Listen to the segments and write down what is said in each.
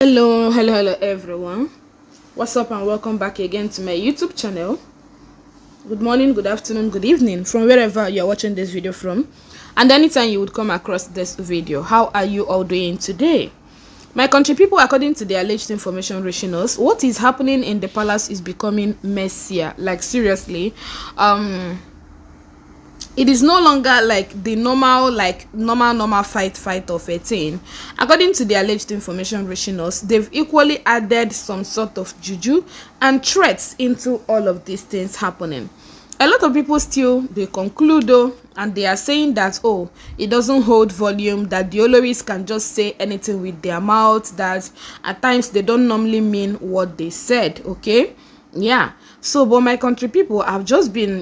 Hello everyone. What's up and welcome back again to my YouTube channel. Good morning, good afternoon, good evening from wherever you're watching this video from. And anytime you would come across this video, how are you all doing today? My country people, according to the alleged information reaching us, what is happening in the palace is becoming messier. Like seriously, it is no longer like the normal fight of a thing. According to the alleged information reaching us, they've equally added some sort of juju and threats into all of these things happening. A lot of people still they conclude though, and they are saying that it doesn't hold volume, that the Oloris can just say anything with their mouth, that at times they don't normally mean what they said. Okay, yeah. So but my country people have just been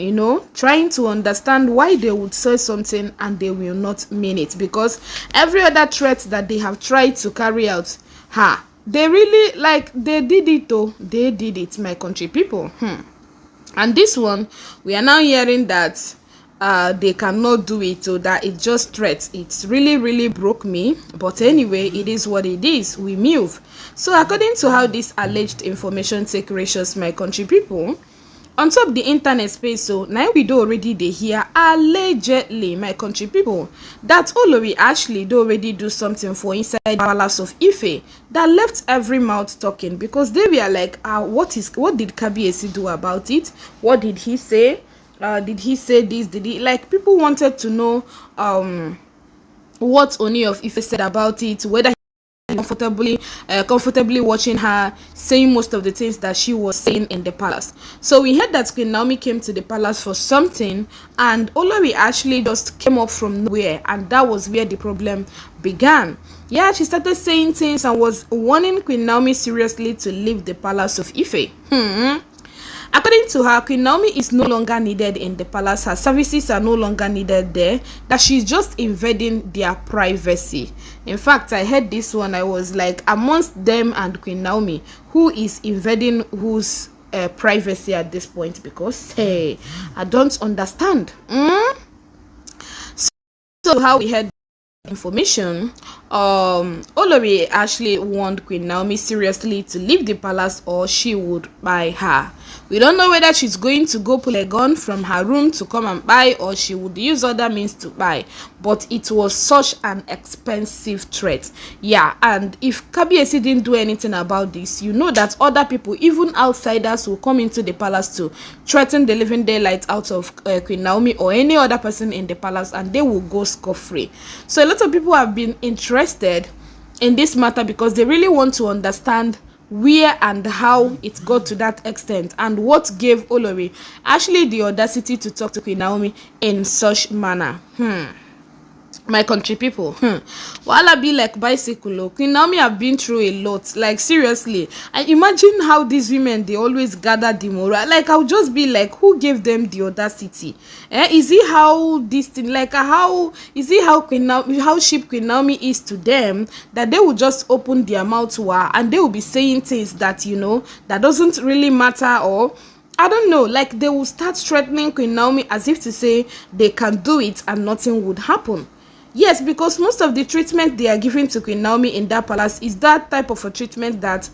trying to understand why they would say something and they will not mean it, because every other threat that they have tried to carry out, they really they did it though. They did it, my country people. And this one, we are now hearing that they cannot do it, so that it just threats. It's really broke me, but anyway, it is what it is. We move. So according to how this alleged information take ratios, my country people, on top the internet space, so now we do already they hear allegedly, my country people, that Olori actually do already do something for inside the palace of Ife that left every mouth talking, because they were like, what did Kabiyesi do about it? What did he say? Did he say this? Did he, like, people wanted to know what Oni of Ife said about it, whether comfortably watching her saying most of the things that she was saying in the palace. So we heard that Queen Naomi came to the palace for something, and Olori actually just came up from nowhere, and that was where the problem began. Yeah, she started saying things and was warning Queen Naomi seriously to leave the palace of Ife. According to her, Queen Naomi is no longer needed in the palace. Her services are no longer needed there. That she's just invading their privacy. In fact, I heard this one. I was like, amongst them and Queen Naomi, who is invading whose privacy at this point? Because, hey, I don't understand. So how we had information, Olori actually warned Queen Naomi seriously to leave the palace or she would buy her. We don't know whether she's going to go pull a gun from her room to come and buy, or she would use other means to buy, but it was such an expensive threat. Yeah, and if Kabiyesi didn't do anything about this, you know that other people, even outsiders, will come into the palace to threaten the living daylight out of Queen Naomi or any other person in the palace, and they will go scot-free. So a lot of people have been interested in this matter because they really want to understand where and how it got to that extent, and what gave Olori actually the audacity to talk to Queen Naomi in such manner. My country people, wahala be like bicycle. Queen Naomi have been through a lot, like seriously. I imagine how these women, they always gather the morale. Like, I'll just be like, who gave them the audacity? Is it how this thing, like, how is it how Queen Naomi, how cheap Queen Naomi is to them, that they will just open their mouth to her and they will be saying things that that doesn't really matter, or I don't know, like they will start threatening Queen Naomi as if to say they can do it and nothing would happen. Yes, because most of the treatment they are giving to Queen Naomi in that palace is that type of a treatment that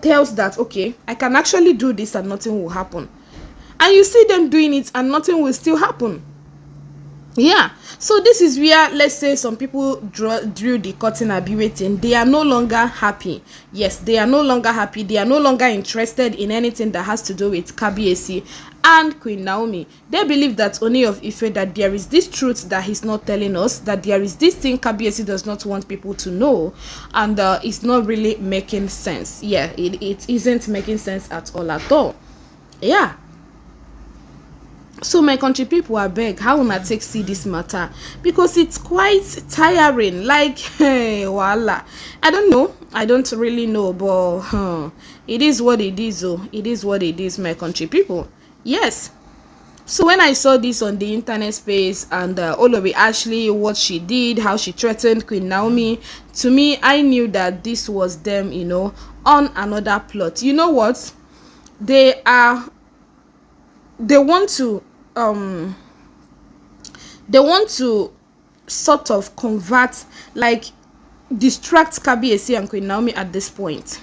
tells that, okay, I can actually do this and nothing will happen. And you see them doing it and nothing will still happen. Yeah, so this is where, let's say, some people drew the curtain and be waiting. They are no longer happy. Yes, they are no longer happy. They are no longer interested in anything that has to do with Kabiyesi and Queen Naomi. They believe that Oni of Ife, that there is this truth that he's not telling us, that there is this thing Kabiyesi does not want people to know, and it's not really making sense. Yeah, it isn't making sense at all. Yeah. So my country people, I beg, how una take see this matter, because it's quite tiring. Like, hey, voila. I don't know. I don't really know, but it is what it is. Oh, it is what it is, my country people. Yes. So when I saw this on the internet space, and Olori actually what she did, how she threatened Queen Naomi, to me, I knew that this was them, on another plot. You know what? They want to sort of convert, like, distract Kabiyesi and Queen Naomi at this point.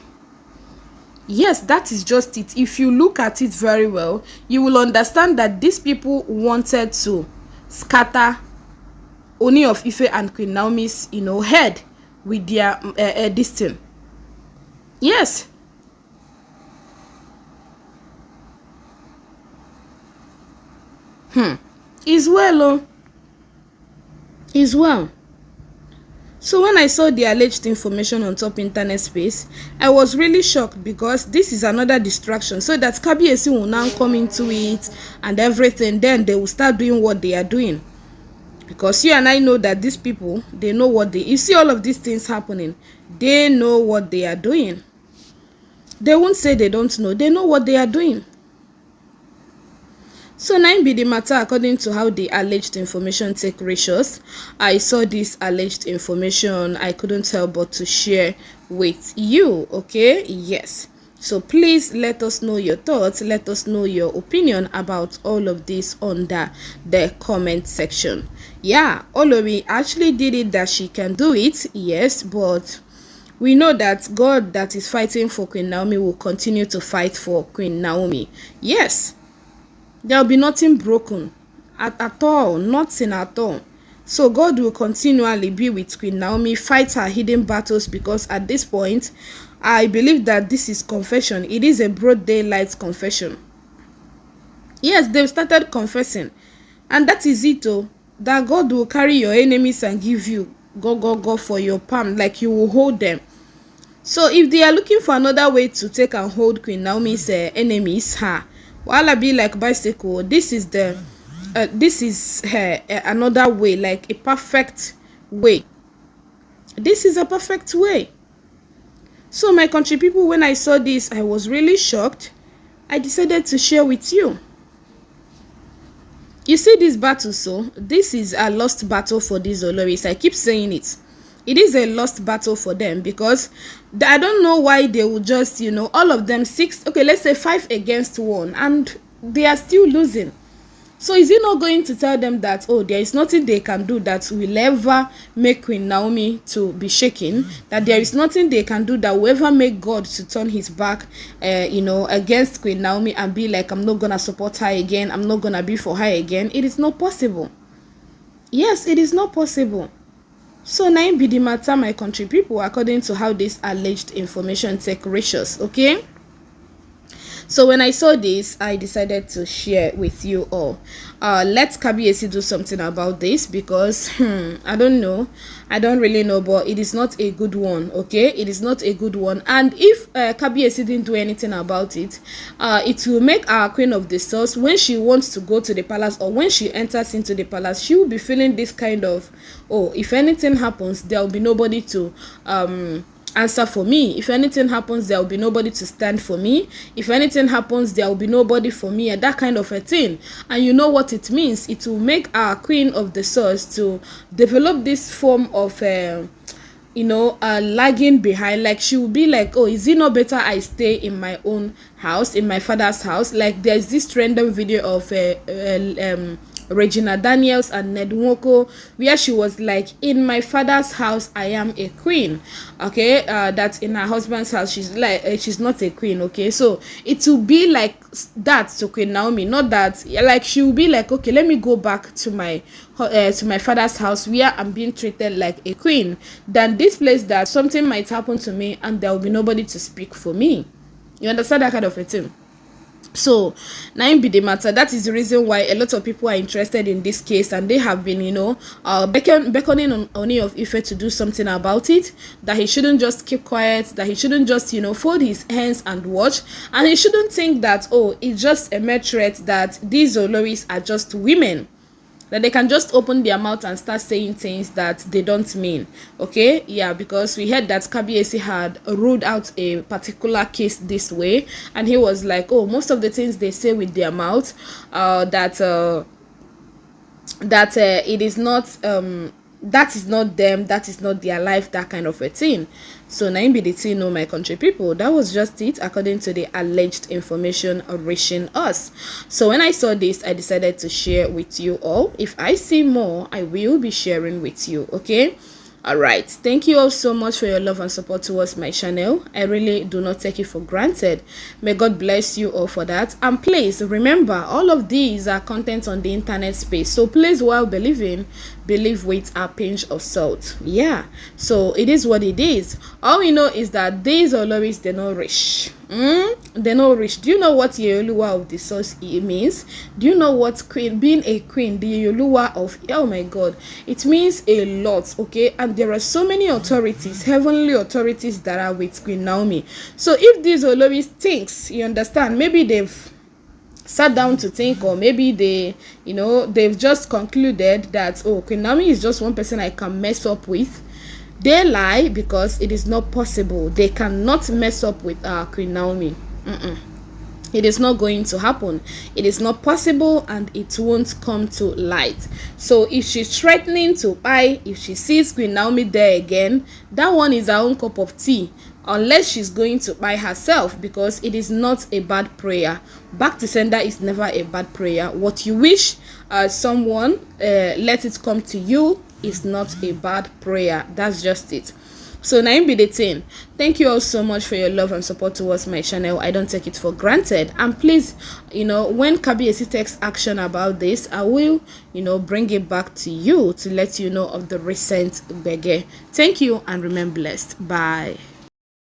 Yes, that is just it. If you look at it very well, you will understand that these people wanted to scatter Oni of Ife and Queen Naomi's, head with their this thing. Yes. Is well, oh. Is well. So when I saw the alleged information on top internet space, I was really shocked because this is another distraction so that Kabiyesi will now come into it and everything. Then they will start doing what they are doing. Because you and I know that these people, they know what you see all of these things happening. They know what they are doing. They won't say they don't know. They know what they are doing. So now be the matter according to how the alleged information take ratios. I saw this alleged information. I couldn't help but to share with you. Okay, yes. So please let us know your thoughts. Let us know your opinion about all of this under the comment section. Yeah, Olori actually did it that she can do it. Yes, but we know that God that is fighting for Queen Naomi will continue to fight for Queen Naomi. Yes. There will be nothing broken at all, nothing at all. So God will continually be with Queen Naomi, fight her hidden battles, because at this point, I believe that this is confession. It is a broad daylight confession. Yes, they've started confessing. And that is it, oh, that God will carry your enemies and give you go for your palm, like you will hold them. So if they are looking for another way to take and hold Queen Naomi's enemies, Wala be like bicycle. This is another way, like a perfect way. This is a perfect way. So my country people, when I saw this, I was really shocked. I decided to share with you. You see this battle, so this is a lost battle for these Oloris. I keep saying it. It is a lost battle for them because I don't know why they will just, all of them 6, okay, let's say 5 against 1, and they are still losing. So is he not going to tell them that, oh, there is nothing they can do that will ever make Queen Naomi to be shaken, that there is nothing they can do that will ever make God to turn his back, against Queen Naomi and be like, I'm not going to support her again, I'm not going to be for her again? It is not possible. Yes, it is not possible. So now be the matter, my country people, according to how this alleged information take ratios, okay? So when I saw this, I decided to share with you all. Let Kabiyesi do something about this because I don't know. I don't really know, but it is not a good one, okay? It is not a good one. And if Kabiyesi didn't do anything about it, it will make our Queen of the South, when she wants to go to the palace or when she enters into the palace, she will be feeling this kind of, oh, if anything happens, there will be nobody to answer for me. If anything happens, there will be nobody to stand for me. If anything happens, there will be nobody for me, and that kind of a thing. And you know what it means? It will make our Queen of the South to develop this form of lagging behind. Like she will be like, oh, is it not better I stay in my own house, in my father's house? Like there's this random video of Regina Daniels and Ned Nwoko, where she was like, in my father's house I am a queen, okay? That in her husband's house she's like she's not a queen, okay? So it will be like that to Queen Naomi, not that, like she will be like, okay, let me go back to my father's house where I'm being treated like a queen, than this place that something might happen to me and there will be nobody to speak for me. You understand that kind of a thing? So now be the matter. That is the reason why a lot of people are interested in this case, and they have been beckoning on Oni of Ife to do something about it, that he shouldn't just keep quiet, that he shouldn't just fold his hands and watch, and he shouldn't think that, oh, it's just a mere threat, that these Oloris are just women, that they can just open their mouth and start saying things that they don't mean, okay? Yeah, because we heard that Kabiyesi had ruled out a particular case this way, and he was like, oh, most of the things they say with their mouth, that it is not that is not them, that is not their life, that kind of a thing. So now be the thing, my country people. That was just it according to the alleged information reaching us. So when I saw this, I decided to share with you all. If I see more, I will be sharing with you, okay? All right, thank you all so much for your love and support towards my channel. I really do not take it for granted. May God bless you all for that. And please remember, all of these are content on the internet space, so please, while believing, believe with a pinch of salt. Yeah, so it is what it is. All we know is that these Oloris, they're not rich. They're not rich. Do you know what Yoluwa of the source means? Do you know what queen, being a queen, the Yoluwa of, oh my god, it means a lot, okay? And there are so many authorities, heavenly authorities, that are with Queen Naomi. So if these Oloris thinks, you understand, maybe they've sat down to think, or maybe they, they've just concluded that, oh, Queen Naomi is just one person I can mess up with. They lie, because it is not possible. They cannot mess up with Queen Naomi. It is not going to happen. It is not possible, and it won't come to light. So if she's threatening to buy, if she sees Queen Naomi there again, that one is her own cup of tea, unless she's going to buy herself, because it is not a bad prayer. Back to sender is never a bad prayer. What you wish someone, let it come to you, is not a bad prayer. That's just it. So now be the thing. Thank you all so much for your love and support towards my channel. I don't take it for granted. And please, when Kabiyesi takes action about this, I will, bring it back to you to let you know of the recent gbege. Thank you, and remain blessed. Bye.